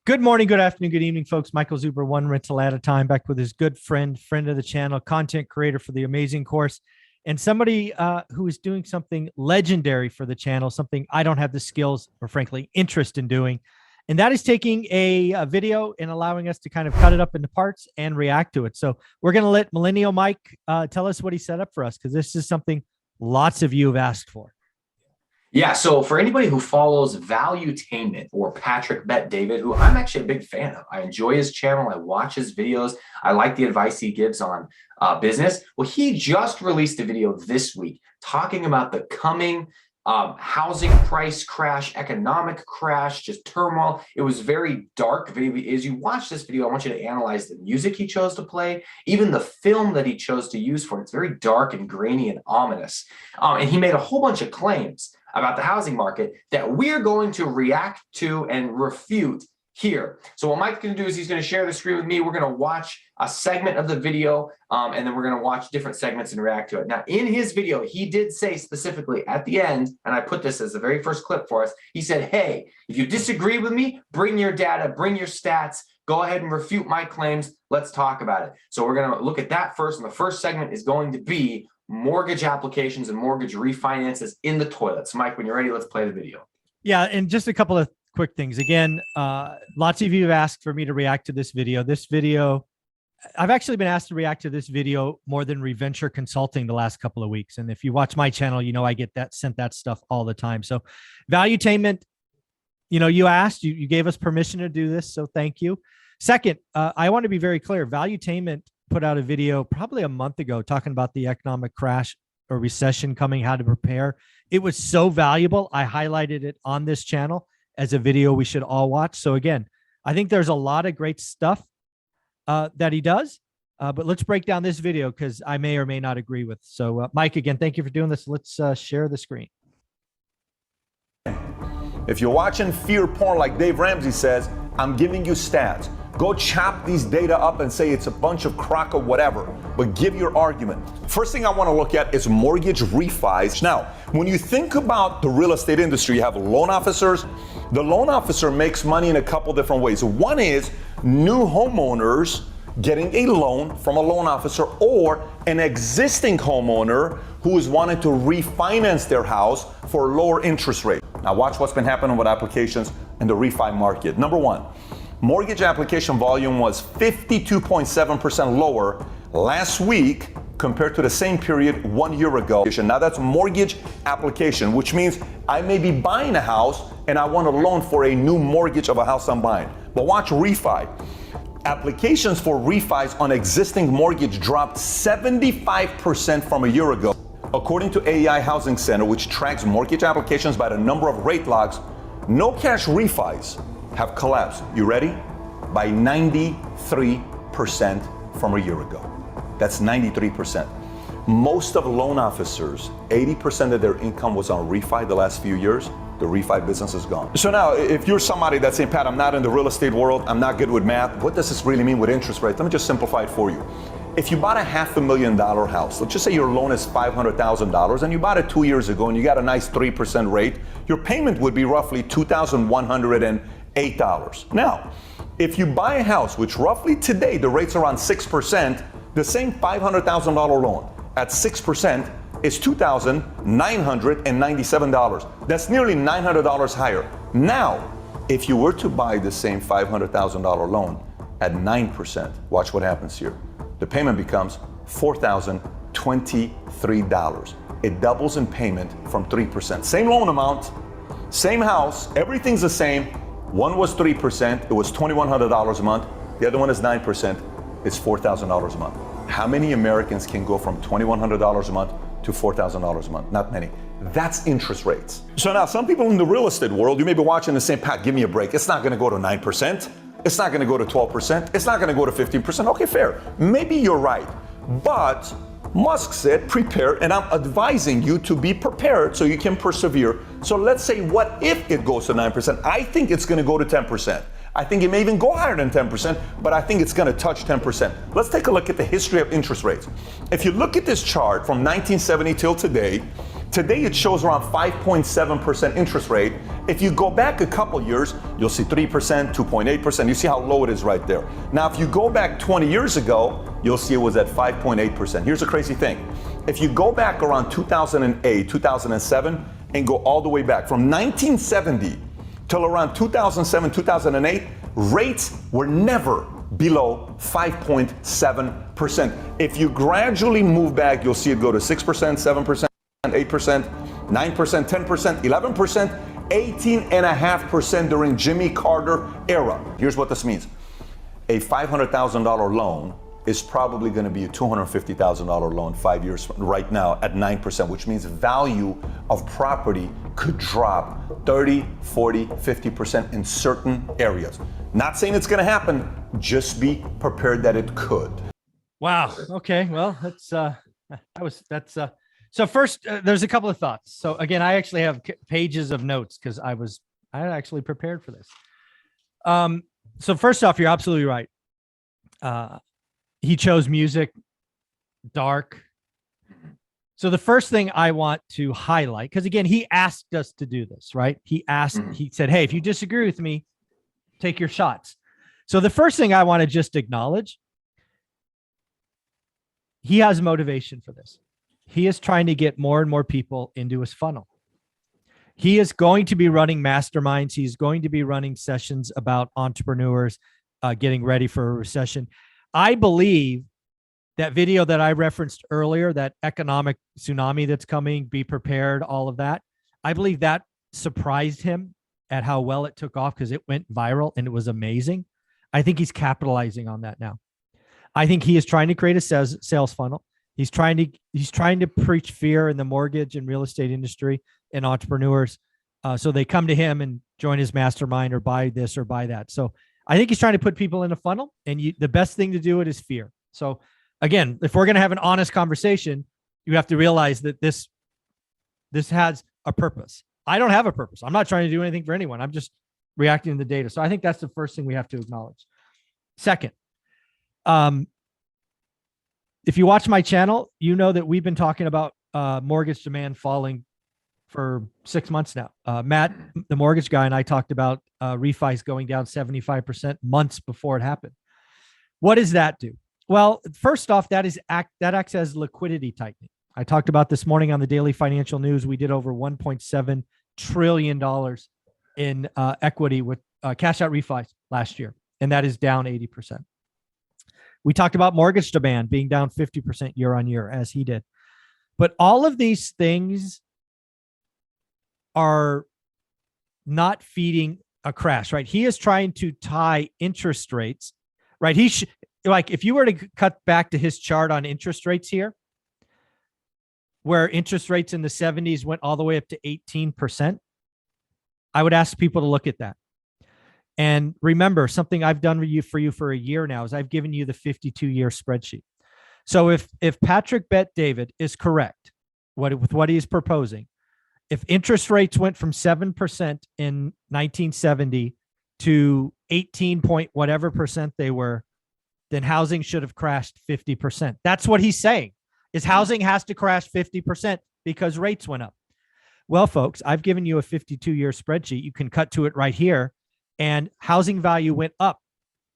Good morning, good afternoon, good evening, folks. Michael Zuber, one rental at a time, back with his good friend of the channel, content creator for the amazing course, and somebody who is doing something legendary for the channel, something I don't have the skills or, frankly, interest in doing. And that is taking a video and allowing us to kind of cut it up into parts and react to it. So we're going to let Millennial Mike tell us what he set up for us, because this is something lots of you have asked for. Yeah, so for anybody who follows Valuetainment or Patrick Bet David, who I'm actually a big fan of, I enjoy his channel, I watch his videos, I like the advice he gives on business. Well, he just released a video this week talking about the coming housing price crash, economic crash, just turmoil. It was very dark video. As you watch this video, I want you to analyze the music he chose to play, even the film that he chose to use for it. It's very dark and grainy and ominous. And he made a whole bunch of claims about the housing market that we're going to react to and refute here. So what Mike's going to do is he's going to share the screen with me. We're going to watch a segment of the video, and then we're going to watch different segments and react to it. Now, in his video, he did say specifically at the end, and I put this as the very first clip for us, he said, hey, if you disagree with me, bring your data, bring your stats, go ahead and refute my claims. Let's talk about it. So we're going to look at that first, and the first segment is going to be mortgage applications and mortgage refinances in the toilet. So Mike, when you're ready, let's play the video. Yeah, and just a couple of quick things. Again, lots of you have asked for me to react to this video. I've actually been asked to react to this video more than Reventure Consulting the last couple of weeks. And if you watch my channel, you know I get sent that stuff all the time. So Valuetainment, you asked, you gave us permission to do this, so thank you. Second, I want to be very clear. Valuetainment put out a video probably a month ago talking about the economic crash or recession coming, how to prepare. It was so valuable. I highlighted it on this channel as a video we should all watch. So again, I think there's a lot of great stuff that he does, but let's break down this video because I may or may not agree with. So Mike, again, thank you for doing this. Let's share the screen. If you're watching fear porn like Dave Ramsey says, I'm giving you stats. Go chop these data up and say it's a bunch of crock or whatever, but give your argument. First thing I want to look at is mortgage refis. Now, when you think about the real estate industry, you have loan officers. The loan officer makes money in a couple different ways. One is new homeowners getting a loan from a loan officer, or an existing homeowner who is wanting to refinance their house for a lower interest rate. Now watch what's been happening with applications in the refi market. Number one, mortgage application volume was 52.7% lower last week compared to the same period 1 year ago. Now that's mortgage application, which means I may be buying a house and I want a loan for a new mortgage of a house I'm buying. But watch refi. Applications for refis on existing mortgage dropped 75% from a year ago. According to AEI Housing Center, which tracks mortgage applications by the number of rate locks, no cash refis have collapsed, you ready? By 93% from a year ago. That's 93%. Most of loan officers, 80% of their income was on refi the last few years. The refi business is gone. So now, if you're somebody that's saying, Pat, I'm not in the real estate world, I'm not good with math, what does this really mean with interest rates? Let me just simplify it for you. If you bought a $500,000 house, let's just say your loan is $500,000 and you bought it 2 years ago and you got a nice 3% rate, your payment would be roughly $2,108. Now, if you buy a house, which roughly today the rate's around 6%, the same $500,000 loan at 6% is $2,997. That's nearly $900 higher. Now, if you were to buy the same $500,000 loan at 9%, watch what happens here. The payment becomes $4,023. It doubles in payment from 3%. Same loan amount, same house, everything's the same. One was 3%, it was $2,100 a month. The other one is 9%, it's $4,000 a month. How many Americans can go from $2,100 a month to $4,000 a month? Not many. That's interest rates. So now some people in the real estate world, you may be watching and saying, Pat, give me a break. It's not gonna go to 9%. It's not gonna go to 12%. It's not gonna go to 15%. Okay, fair. Maybe you're right. But Musk said prepare, and I'm advising you to be prepared so you can persevere. So let's say, what if it goes to 9%? I think it's gonna go to 10%. I think it may even go higher than 10%, but I think it's gonna touch 10%. Let's take a look at the history of interest rates. If you look at this chart from 1970 till today, Today it shows around 5.7% interest rate. If you go back a couple years, you'll see 3%, 2.8%. You see how low it is right there. Now, if you go back 20 years ago, you'll see it was at 5.8%. Here's the crazy thing. If you go back around 2008, 2007, and go all the way back from 1970 till around 2007, 2008, rates were never below 5.7%. If you gradually move back, you'll see it go to 6%, 7%, 8%, 9%, 10%, 11%, 18.5% during Jimmy Carter era. Here's what this means. A $500,000 loan is probably going to be a $250,000 loan 5 years from right now at 9%, which means value of property could drop 30, 40, 50% in certain areas. Not saying it's going to happen, just be prepared that it could. Wow. Okay. Well, so first, there's a couple of thoughts. So again, I actually have pages of notes because I actually prepared for this. So first off, you're absolutely right. He chose music, dark. So the first thing I want to highlight, because again, he asked us to do this, right? He said, hey, if you disagree with me, take your shots. So the first thing I want to just acknowledge, he has motivation for this. He is trying to get more and more people into his funnel. He is going to be running masterminds. He's going to be running sessions about entrepreneurs getting ready for a recession. I believe that video that I referenced earlier, that economic tsunami that's coming, be prepared, all of that, I believe that surprised him at how well it took off because it went viral and it was amazing. I think he's capitalizing on that now. I think he is trying to create a sales funnel. He's trying to preach fear in the mortgage and real estate industry and entrepreneurs. So they come to him and join his mastermind or buy this or buy that. So I think he's trying to put people in a funnel, and the best thing to do it is fear. So again, if we're going to have an honest conversation, you have to realize that this has a purpose. I don't have a purpose. I'm not trying to do anything for anyone. I'm just reacting to the data. So I think that's the first thing we have to acknowledge. Second, if you watch my channel, you know that we've been talking about mortgage demand falling for 6 months now. Matt, the mortgage guy, and I talked about refis going down 75% months before it happened. What does that do? Well, first off, that acts as liquidity tightening. I talked about this morning on the Daily Financial News. We did over $1.7 trillion in equity with cash out refis last year, and that is down 80%. We talked about mortgage demand being down 50% year on year, as he did. But all of these things are not feeding a crash, right? He is trying to tie interest rates, right? Like if you were to cut back to his chart on interest rates here, where interest rates in the 70s went all the way up to 18%, I would ask people to look at that. And remember, something I've done for you for a year now is I've given you the 52-year spreadsheet. So if Patrick Bet David is correct with what he's proposing, if interest rates went from 7% in 1970 to 18 point whatever percent they were, then housing should have crashed 50%. That's what he's saying, is housing has to crash 50% because rates went up. Well, folks, I've given you a 52-year spreadsheet. You can cut to it right here. And housing value went up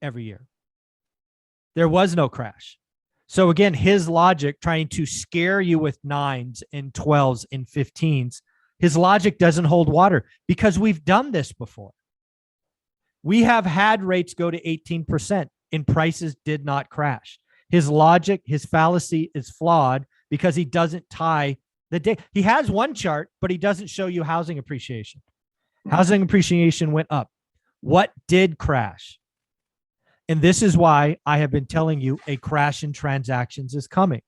every year. There was no crash. So again, his logic trying to scare you with 9s and 12s and 15s, his logic doesn't hold water because we've done this before. We have had rates go to 18% and prices did not crash. His logic, his fallacy is flawed because he doesn't tie the data. He has one chart, but he doesn't show you housing appreciation. Housing appreciation went up. What did crash? And this is why I have been telling you a crash in transactions is coming.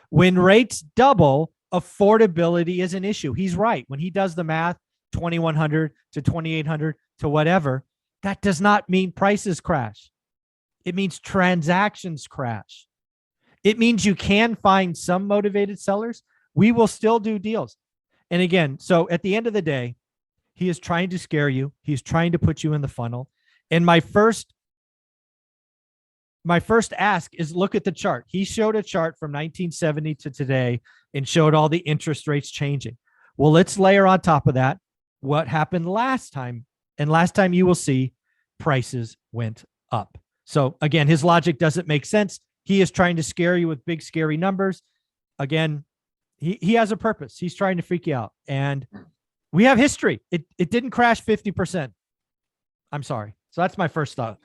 When rates double, affordability is an issue. He's right. When he does the math, 2,100 to 2,800 to whatever, that does not mean prices crash. It means transactions crash. It means you can find some motivated sellers. We will still do deals. And again, so at the end of the day, he is trying to scare you. He's trying to put you in the funnel. And my first ask is look at the chart. He showed a chart from 1970 to today and showed all the interest rates changing. Well, let's layer on top of that what happened last time. And last time you will see prices went up. So again, his logic doesn't make sense. He is trying to scare you with big, scary numbers. Again, he has a purpose. He's trying to freak you out. And we have history. It didn't crash 50%. I'm sorry. So that's my first thought.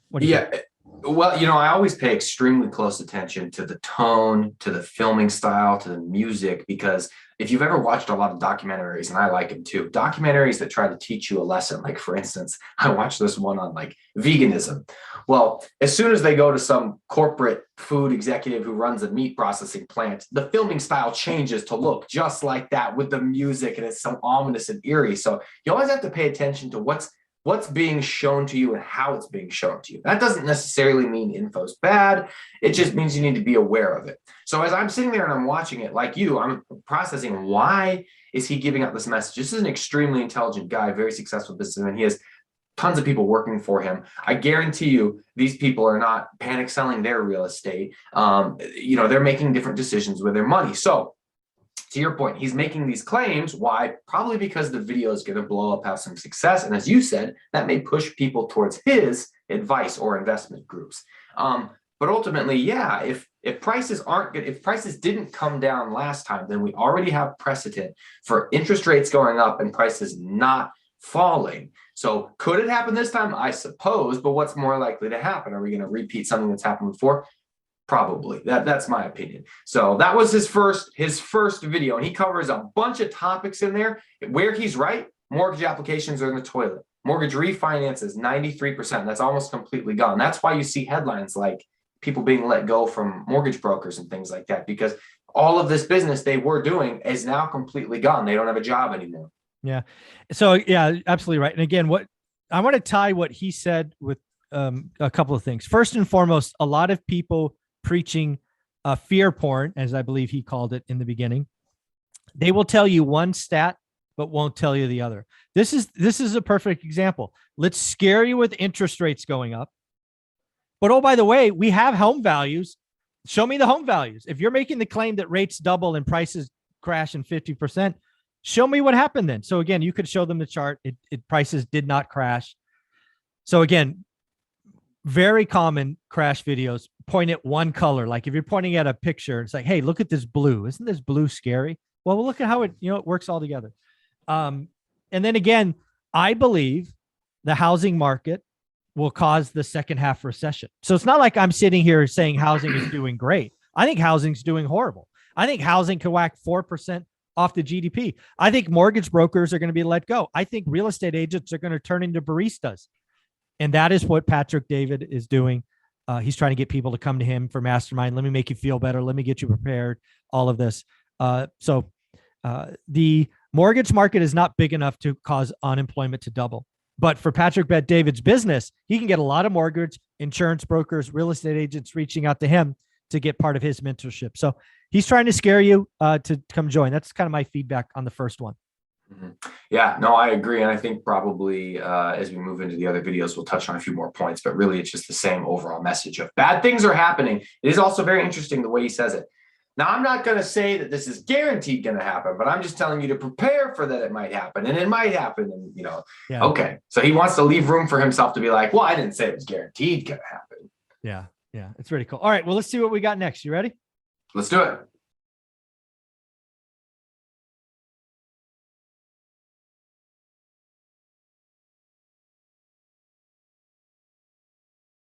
What do you think? Well, I always pay extremely close attention to the tone, to the filming style, to the music, because if you've ever watched a lot of documentaries, and I like them too, documentaries that try to teach you a lesson, like for instance, I watched this one on like veganism. Well, as soon as they go to some corporate food executive who runs a meat processing plant, the filming style changes to look just like that with the music, and it's so ominous and eerie. So you always have to pay attention to what's being shown to you and how it's being shown to you. That doesn't necessarily mean info's bad. It just means you need to be aware of it. So as I'm sitting there and I'm watching it, like you, I'm processing, why is he giving out this message? This is an extremely intelligent guy, very successful businessman. He has tons of people working for him. I guarantee you, these people are not panic selling their real estate. They're making different decisions with their money. So to your point, he's making these claims. Why? Probably because the video is going to blow up, have some success. And as you said, that may push people towards his advice or investment groups. But ultimately, yeah, if prices aren't good, if prices didn't come down last time, then we already have precedent for interest rates going up and prices not falling. So could it happen this time? I suppose, but what's more likely to happen? Are we going to repeat something that's happened before? Probably. That's my opinion. So that was his first video, and he covers a bunch of topics in there. Where he's right, mortgage applications are in the toilet. Mortgage refinance is 93%. That's almost completely gone. That's why you see headlines like people being let go from mortgage brokers and things like that, because all of this business they were doing is now completely gone. They don't have a job anymore. Yeah. So yeah, absolutely right. And again, what I want to tie what he said with a couple of things. First and foremost, a lot of people preaching fear porn, as I believe he called it in the beginning. They will tell you one stat, but won't tell you the other. This is a perfect example. Let's scare you with interest rates going up. But oh, by the way, we have home values. Show me the home values. If you're making the claim that rates double and prices crash in 50%, show me what happened then. So again, you could show them the chart. Prices did not crash. So again, very common crash videos point at one color. Like if you're pointing at a picture, it's like, hey, look at this blue. Isn't this blue scary? Well, look at how it works all together. And then again, I believe the housing market will cause the second half recession. So it's not like I'm sitting here saying housing is doing great. I think housing's doing horrible. I think housing could whack 4% off the GDP. I think mortgage brokers are going to be let go. I think real estate agents are going to turn into baristas. And that is what Patrick David is doing. He's trying to get people to come to him for mastermind. Let me make you feel better. Let me get you prepared. All of this. So the mortgage market is not big enough to cause unemployment to double. But for Patrick Bet David's business, he can get a lot of mortgage, insurance brokers, real estate agents reaching out to him to get part of his mentorship. So he's trying to scare you to come join. That's kind of my feedback on the first one. Yeah, no, I agree. And I think probably as we move into the other videos, we'll touch on a few more points, but really it's just the same overall message of bad things are happening. It is also very interesting the way he says it. Now, I'm not going to say that this is guaranteed going to happen, but I'm just telling you to prepare for that. It might happen and it might happen. And, Yeah. Okay. So he wants to leave room for himself to be like, well, I didn't say it was guaranteed going to happen. Yeah. Yeah. It's really cool. All right. Well, let's see what we got next. You ready? Let's do it.